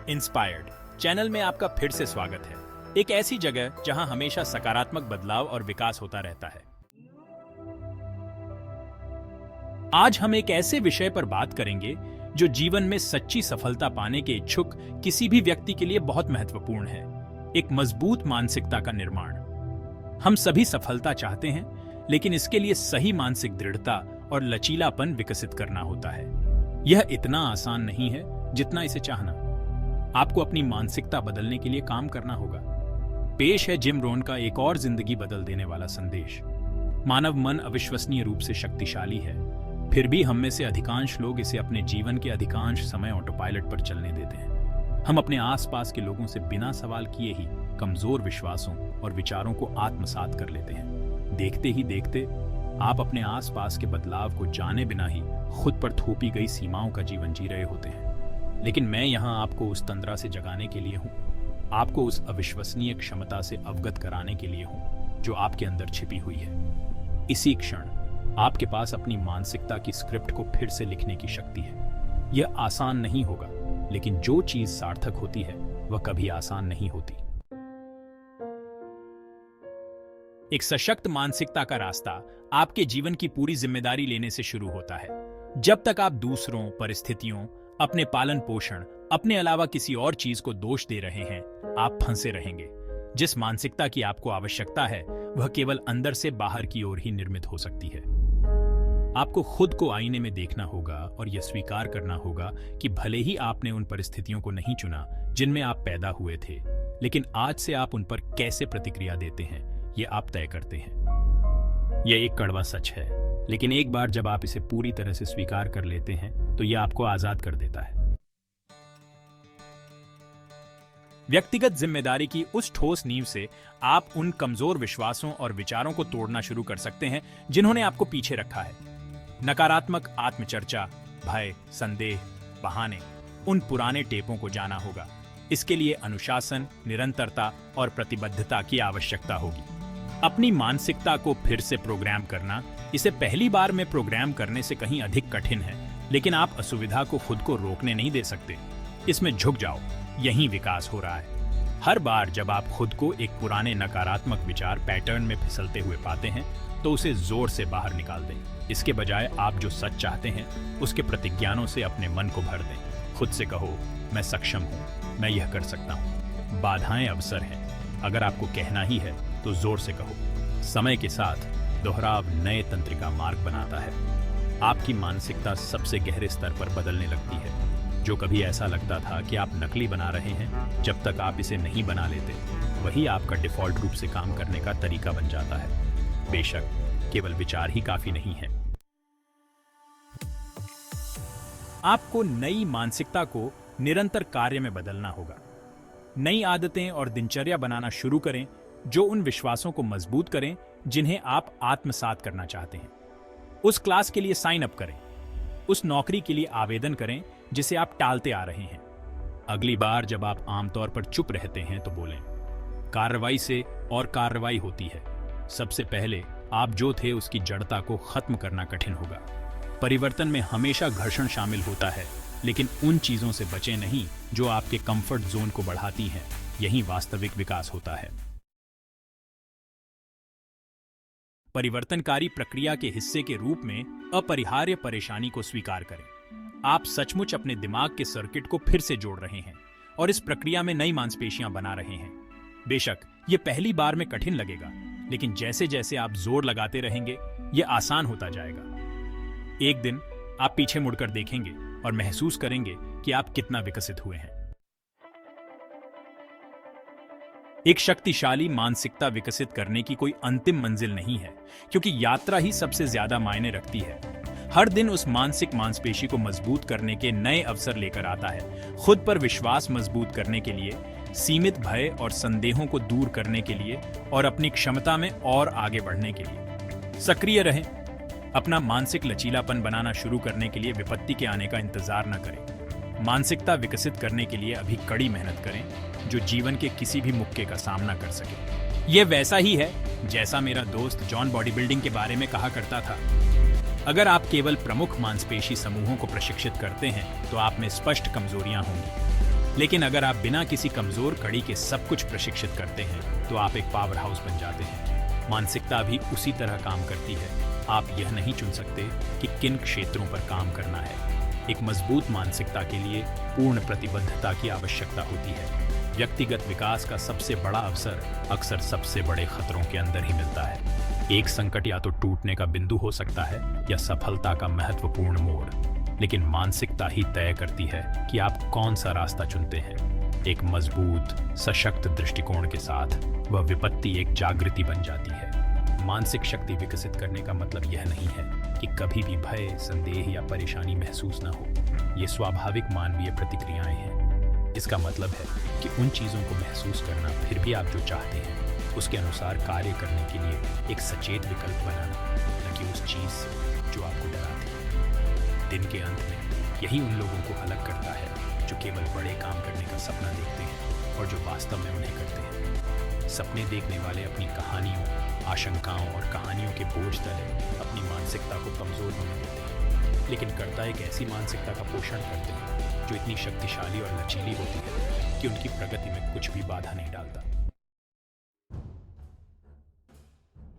Inspired channel में आपका फिर से स्वागत है। एक ऐसी जगह जहां हमेशा सकारात्मक बदलाव और विकास होता रहता है। आज हम एक ऐसे विषय पर बात करेंगे जो जीवन में सच्ची सफलता पाने के इच्छुक किसी भी व्यक्ति के लिए बहुत महत्वपूर्ण है। एक मजबूत मानसिकता का निर्माण। हम सभी सफलता चाहते हैं, लेकिन इसके लिए सही मानसिक दृढ़ता और लचीलापन विकसित करना होता है। यह इतना आसान नहीं है जितना इसे चाहना। आपको अपनी मानसिकता बदलने के लिए काम करना होगा। पेश है जिम रोहन का एक और जिंदगी बदल देने वाला संदेश। मानव मन अविश्वसनीय रूप से शक्तिशाली है, फिर भी हम में से अधिकांश लोग इसे अपने जीवन के अधिकांश समय ऑटो पायलट पर चलने देते हैं। हम अपने आसपास के लोगों से बिना सवाल किए ही कमजोर विश्वासों और विचारों को आत्मसात कर लेते हैं। देखते ही देखते आप अपने आसपास के बदलाव को जाने बिना ही खुद पर थोपी गई सीमाओं का जीवन जी रहे होते हैं। लेकिन मैं यहाँ आपको उस तंद्रा से जगाने के लिए हूँ, आपको उस अविश्वसनीय क्षमता से अवगत कराने के लिए हूँ जो आपके अंदर छिपी हुई है। इसी क्षण आपके पास अपनी मानसिकता की स्क्रिप्ट को फिर से लिखने की शक्ति है। यह आसान नहीं होगा, लेकिन जो चीज सार्थक होती है वह कभी आसान नहीं होती। एक सशक्त मानसिकता का रास्ता आपके जीवन की पूरी जिम्मेदारी लेने से शुरू होता है। जब तक आप दूसरों, परिस्थितियों, अपने पालन पोषण, अपने अलावा किसी और चीज को दोष दे रहे हैं, आप फंसे रहेंगे। जिस मानसिकता की आपको आवश्यकता है वह केवल अंदर से बाहर की ओर ही निर्मित हो सकती है। आपको खुद को आईने में देखना होगा और यह स्वीकार करना होगा कि भले ही आपने उन परिस्थितियों को नहीं चुना जिनमें आप पैदा हुए थे, लेकिन आज से आप उन पर कैसे प्रतिक्रिया देते हैं यह आप तय करते हैं। यह एक कड़वा सच है, लेकिन एक बार जब आप इसे पूरी तरह से स्वीकार कर लेते हैं तो यह आपको आजाद कर देता है। व्यक्तिगत जिम्मेदारी की उस ठोस नींव से आप उन कमजोर विश्वासों और विचारों को तोड़ना शुरू कर सकते हैं जिन्होंने आपको पीछे रखा है। नकारात्मक आत्मचर्चा, भय, संदेह, बहाने, उन पुराने टेपों को जाना होगा। इसके लिए अनुशासन, निरंतरता और प्रतिबद्धता की आवश्यकता होगी। अपनी मानसिकता को फिर से प्रोग्राम करना इसे पहली बार में प्रोग्राम करने से कहीं अधिक कठिन है, लेकिन आप असुविधा को खुद को रोकने नहीं दे सकते। इसमें झुक जाओ, यहीं विकास हो रहा है। हर बार जब आप खुद को एक पुराने नकारात्मक विचार पैटर्न में फिसलते हुए पाते हैं तो उसे जोर से बाहर निकाल दें। इसके बजाय आप जो सच चाहते हैं उसके प्रतिज्ञानों से अपने मन को भर दें। खुद से कहो, मैं सक्षम हूँ, मैं यह कर सकता हूँ। बाधाएं अवसर हैं। अगर आपको कहना ही है तो जोर से कहो। समय के साथ दोहराव नए तंत्रिका मार्ग बनाता है। आपकी मानसिकता सबसे गहरे स्तर पर बदलने लगती है। जो कभी ऐसा लगता था कि आप नकली बना रहे हैं, जब तक आप इसे नहीं बना लेते, वही आपका डिफॉल्ट रूप से काम करने का तरीका बन जाता है। बेशक केवल विचार ही काफी नहीं है। आपको नई मानसिकता को निरंतर कार्य में बदलना होगा। नई आदतें और दिनचर्या बनाना शुरू करें जो उन विश्वासों को मजबूत करें जिन्हें आप आत्मसात करना चाहते हैं। उस क्लास के लिए साइन अप करें। उस नौकरी के लिए आवेदन करें जिसे आप टालते आ रहे हैं। अगली बार जब आप आमतौर पर चुप रहते हैं तो बोलें, कार्रवाई से और कार्रवाई होती है। सबसे पहले आप जो थे उसकी जड़ता को खत्म करना कठिन होगा। परिवर्तन में हमेशा घर्षण शामिल होता है, लेकिन उन चीजों से बचें नहीं जो आपके कंफर्ट जोन को बढ़ाती हैं। यही वास्तविक विकास होता है। परिवर्तनकारी प्रक्रिया के हिस्से के रूप में अपरिहार्य परेशानी को स्वीकार करें। आप सचमुच अपने दिमाग के सर्किट को फिर से जोड़ रहे हैं और इस प्रक्रिया में नई मांसपेशियां बना रहे हैं। बेशक ये पहली बार में कठिन लगेगा, लेकिन जैसे जैसे आप जोर लगाते रहेंगे यह आसान होता जाएगा। एक दिन आप पीछे मुड़कर देखेंगे और महसूस करेंगे कि आप कितना विकसित हुए हैं। एक शक्तिशाली मानसिकता विकसित करने की कोई अंतिम मंजिल नहीं है, क्योंकि यात्रा ही सबसे ज्यादा मायने रखती है। हर दिन उस मानसिक मांसपेशी को मजबूत करने के नए अवसर लेकर आता है। खुद पर विश्वास मजबूत करने के लिए, सीमित भय और संदेहों को दूर करने के लिए और अपनी क्षमता में और आगे बढ़ने के लिए। सक्रिय रहें। अपना मानसिक लचीलापन बनाना शुरू करने के लिए विपत्ति के आने का इंतजार न करें। मानसिकता विकसित करने के लिए अभी कड़ी मेहनत करें जो जीवन के किसी भी मुक्के का सामना कर सके। यह वैसा ही है जैसा मेरा दोस्त जॉन बॉडी बिल्डिंग के बारे में कहा करता था। अगर आप केवल प्रमुख मांसपेशी समूहों को प्रशिक्षित करते हैं तो आप में स्पष्ट कमजोरियां होंगी। लेकिन अगर आप बिना किसी कमजोर कड़ी के सब कुछ प्रशिक्षित करते हैं तो आप एक पावर हाउस बन जाते हैं। मानसिकता भी उसी तरह काम करती है। आप यह नहीं चुन सकते कि किन क्षेत्रों पर काम करना है। एक मजबूत मानसिकता के लिए पूर्ण प्रतिबद्धता की आवश्यकता होती है। व्यक्तिगत विकास का सबसे बड़ा अवसर अक्सर सबसे बड़े खतरों के अंदर ही मिलता है। एक संकट या तो टूटने का बिंदु हो सकता है या सफलता का महत्वपूर्ण मोड़, लेकिन मानसिकता ही तय करती है कि आप कौन सा रास्ता चुनते हैं। एक मजबूत, सशक्त दृष्टिकोण के साथ वह विपत्ति एक जागृति बन जाती है। मानसिक शक्ति विकसित करने का मतलब यह नहीं है कि कभी भी भय, संदेह या परेशानी महसूस न हो। ये स्वाभाविक मानवीय प्रतिक्रियाएं हैं। इसका मतलब है कि उन चीजों को महसूस करना, फिर भी आप जो चाहते हैं उसके अनुसार कार्य करने के लिए एक सचेत विकल्प बनाना, न कि उस चीज से जो आपको डराती है। दिन के अंत में यही उन लोगों को अलग करता है जो केवल बड़े काम करने का सपना देखते हैं और जो वास्तव में उन्हें करते हैं। सपने देखने वाले अपनी कहानियों, आशंकाओं और कहानियों के बोझ तले अपनी मानसिकता को कमजोर होने देते हैं, लेकिन कर्ता एक ऐसी मानसिकता का पोषण करते हैं जो इतनी शक्तिशाली और लचीली होती है कि उनकी प्रगति में कुछ भी बाधा नहीं डालता।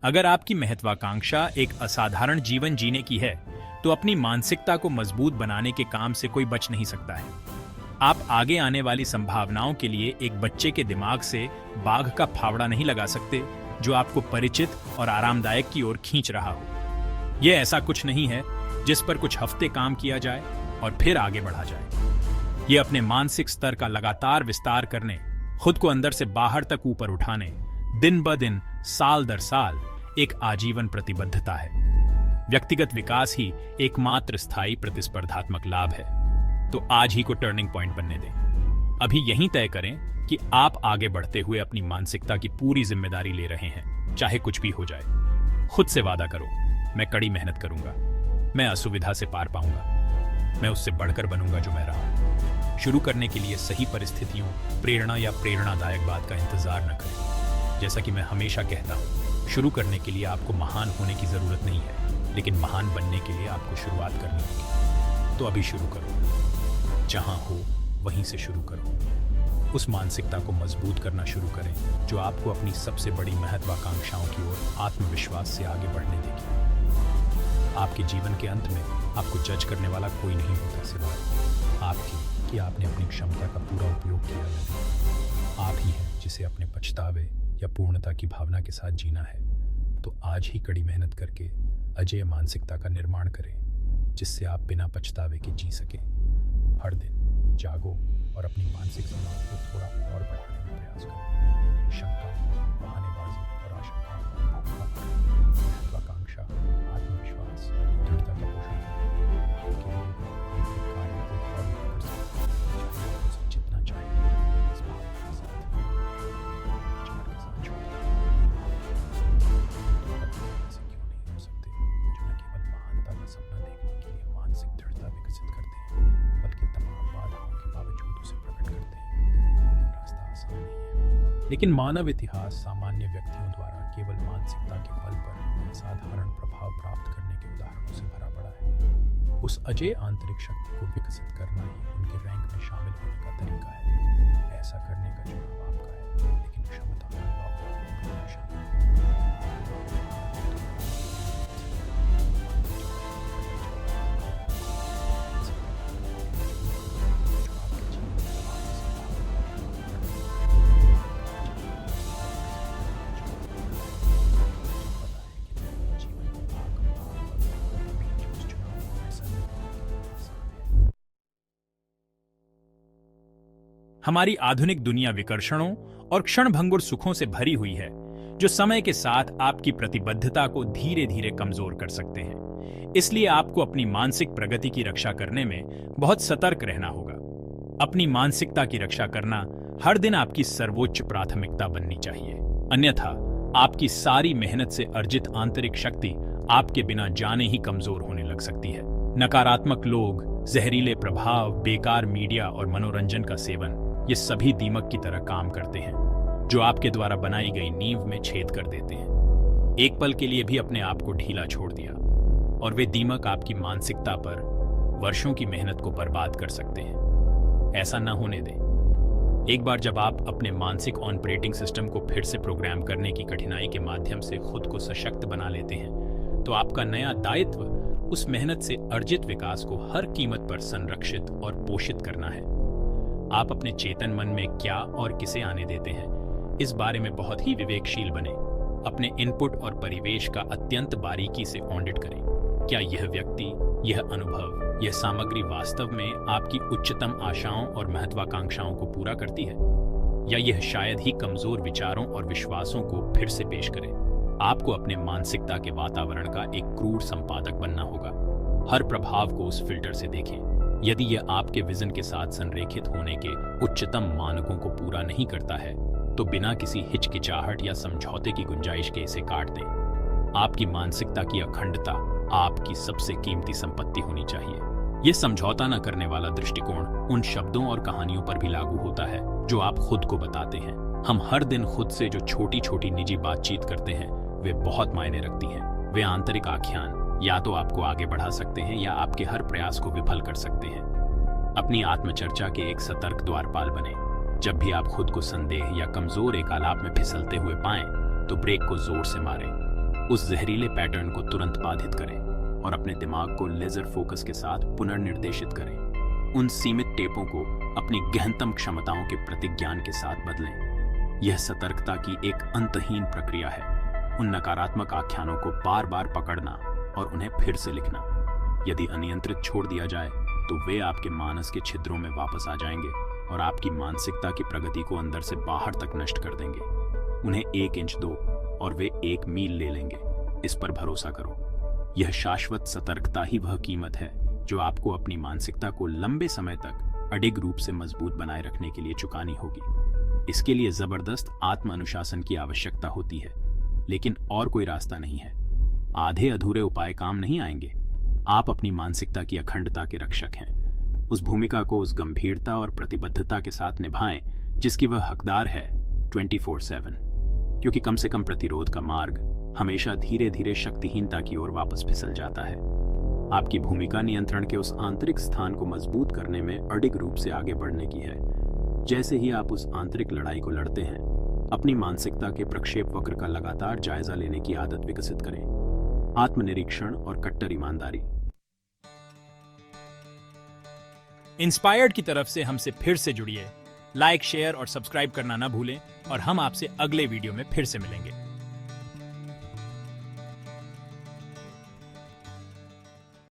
अगर आपकी महत्वाकांक्षा एक असाधारण जीवन जीने की है तो अपनी मानसिकता को मजबूत बनाने के काम से कोई बच नहीं सकता है। आप आगे आने वाली संभावनाओं के लिए एक बच्चे के दिमाग से बाघ का फावड़ा नहीं लगा सकते जो आपको परिचित और आरामदायक की ओर खींच रहा हो। यह ऐसा कुछ नहीं है जिस पर कुछ हफ्ते काम किया जाए और फिर आगे बढ़ा जाए। यह अपने मानसिक स्तर का लगातार विस्तार करने, खुद को अंदर से बाहर तक ऊपर उठाने, दिन ब दिन, साल दर साल एक आजीवन प्रतिबद्धता है। व्यक्तिगत विकास ही एकमात्र स्थायी प्रतिस्पर्धात्मक लाभ है। तो आज ही को टर्निंग पॉइंट बनने दें। अभी यहीं तय करें कि आप आगे बढ़ते हुए अपनी मानसिकता की पूरी जिम्मेदारी ले रहे हैं, चाहे कुछ भी हो जाए। खुद से वादा करो, मैं कड़ी मेहनत करूंगा, मैं असुविधा से पार पाऊंगा, मैं उससे बढ़कर बनूंगा जो मैं रहा। शुरू करने के लिए सही परिस्थितियों, प्रेरणा या प्रेरणादायक बात का इंतजार न करें। जैसा कि मैं हमेशा कहता हूं, शुरू करने के लिए आपको महान होने की जरूरत नहीं है, लेकिन महान बनने के लिए आपको शुरुआत करनी होगी। तो अभी शुरू करो, जहां हो वहीं से शुरू करो। उस मानसिकता को मजबूत करना शुरू करें जो आपको अपनी सबसे बड़ी महत्वाकांक्षाओं की ओर आत्मविश्वास से आगे बढ़ने देगी। आपके जीवन के अंत में आपको जज करने वाला कोई नहीं होता सिवाय आपकी कि आपने अपनी क्षमता का पूरा उपयोग किया है। आप ही हैं जिसे अपने पछतावे या पूर्णता की भावना के साथ जीना है। तो आज ही कड़ी मेहनत करके अजेय मानसिकता का निर्माण करें, जिससे आप बिना पछतावे के जी सकें। हर दिन जागो और अपनी मानसिक सीमाओं को थोड़ा और बढ़ाने का प्रयास करें। शंका, बहानेबाजी और आशंकाओं को महत्वाकांक्षा, आत्मविश्वास, दृढ़ता का पोषण करें। आपके लिए कार्य को और कर सकते हैं, उसे जितना चाहे इस भावना के साथ, विचार के साथ छोड़ें। ऐसे क्यों नहीं हो सकते जो न केवल महानता का सपना देखने के लिए मानसिक दृढ़ता विकसित करते हैं, बल्कि तमाम बाधाओं के बावजूद उसे प्रकट करते हैं। रास्ता आसान नहीं है, लेकिन मानव इतिहास सामान्य व्यक्तियों द्वारा केवल मानसिकता के बल पर असाधारण प्रभाव प्राप्त करने के उदाहरणों से भरा पड़ा है। उस अजेय आंतरिक शक्ति को विकसित करना ही उनके रैंक में शामिल होने का तरीका है। ऐसा करने का चुनाव आपका है, लेकिन क्षमता हमारी आधुनिक दुनिया विकर्षणों और क्षणभंगुर सुखों से भरी हुई है, जो समय के साथ आपकी प्रतिबद्धता को धीरे धीरे कमजोर कर सकते हैं। इसलिए आपको अपनी मानसिक प्रगति की रक्षा करने में बहुत सतर्क रहना होगा। अपनी मानसिकता की रक्षा करना हर दिन आपकी सर्वोच्च प्राथमिकता बननी चाहिए, अन्यथा आपकी सारी मेहनत से अर्जित आंतरिक शक्ति आपके बिना जाने ही कमजोर होने लग सकती है। नकारात्मक लोग, जहरीले प्रभाव, बेकार मीडिया और मनोरंजन का सेवन, ये सभी दीमक की तरह काम करते हैं, जो आपके द्वारा बनाई गई नींव में छेद कर देते हैं। एक पल के लिए भी अपने आप को ढीला छोड़ दिया और वे दीमक आपकी मानसिकता पर वर्षों की मेहनत को बर्बाद कर सकते हैं। ऐसा न होने दें। एक बार जब आप अपने मानसिक ऑपरेटिंग सिस्टम को फिर से प्रोग्राम करने की कठिनाई के माध्यम से खुद को सशक्त बना लेते हैं, तो आपका नया दायित्व उस मेहनत से अर्जित विकास को हर कीमत पर संरक्षित और पोषित करना है। आप अपने चेतन मन में क्या और किसे आने देते हैं, इस बारे में बहुत ही विवेकशील बने। अपने इनपुट और परिवेश का अत्यंत बारीकी से ऑडिट करें। क्या यह व्यक्ति, यह अनुभव, यह सामग्री वास्तव में आपकी उच्चतम आशाओं और महत्वाकांक्षाओं को पूरा करती है, या यह शायद ही कमजोर विचारों और विश्वासों को फिर से पेश करे। आपको अपने मानसिकता के वातावरण का एक क्रूर संपादक बनना होगा। हर प्रभाव को उस फिल्टर से देखें। यदि यह आपके विजन के साथ संरेखित होने के उच्चतम मानकों को पूरा नहीं करता है, तो बिना किसी हिचकिचाहट या समझौते की गुंजाइश के इसे काट दें। आपकी मानसिकता की अखंडता आपकी सबसे कीमती संपत्ति होनी चाहिए। यह समझौता न करने वाला दृष्टिकोण उन शब्दों और कहानियों पर भी लागू होता है जो आप खुद को बताते हैं। हम हर दिन खुद से जो छोटी छोटी निजी बातचीत करते हैं, वे बहुत मायने रखती हैं। वे आंतरिक आख्यान या तो आपको आगे बढ़ा सकते हैं या आपके हर प्रयास को विफल कर सकते हैं। अपनी आत्मचर्चा के एक सतर्क द्वारपाल बने। जब भी आप खुद को संदेह या कमजोर एक आलाप में फिसलते हुए पाएं, तो ब्रेक को जोर से मारें। उस जहरीले पैटर्न को तुरंत बाधित करें और अपने दिमाग को लेजर फोकस के साथ पुनर्निर्देशित करें। उन सीमित टेपों को अपनी गहनतम क्षमताओं के प्रतिज्ञान के साथ बदलें। यह सतर्कता की एक अंतहीन प्रक्रिया है। उन नकारात्मक आख्यानों को बार बार पकड़ना और उन्हें फिर से लिखना। यदि अनियंत्रित छोड़ दिया जाए, तो वे आपके मानस के छिद्रों में वापस आ जाएंगे और आपकी मानसिकता की प्रगति को अंदर से बाहर तक नष्ट कर देंगे। उन्हें 1 इंच दो और वे 1 मील ले लेंगे। इस पर भरोसा करो। यह शाश्वत सतर्कता ही वह कीमत है जो आपको अपनी मानसिकता को लंबे समय तक अडिग रूप से मजबूत बनाए रखने के लिए चुकानी होगी। इसके लिए जबरदस्त आत्म अनुशासन की आवश्यकता होती है, लेकिन और कोई रास्ता नहीं है। आधे अधूरे उपाय काम नहीं आएंगे। आप अपनी मानसिकता की अखंडता के रक्षक हैं। उस भूमिका को उस गंभीरता और प्रतिबद्धता के साथ निभाएं जिसकी वह हकदार है 24/7, क्योंकि कम से कम प्रतिरोध का मार्ग हमेशा धीरे धीरे शक्तिहीनता की ओर वापस फिसल जाता है। आपकी भूमिका नियंत्रण के उस आंतरिक स्थान को मजबूत करने में अडिग रूप से आगे बढ़ने की है। जैसे ही आप उस आंतरिक लड़ाई को लड़ते हैं, अपनी मानसिकता के प्रक्षेप वक्र का लगातार जायजा लेने की आदत विकसित करें। आत्मनिरीक्षण और कट्टर ईमानदारी। इंस्पायर्ड की तरफ से हमसे फिर से जुड़िए। लाइक, शेयर और सब्सक्राइब करना ना भूलें और हम आपसे अगले वीडियो में फिर से मिलेंगे।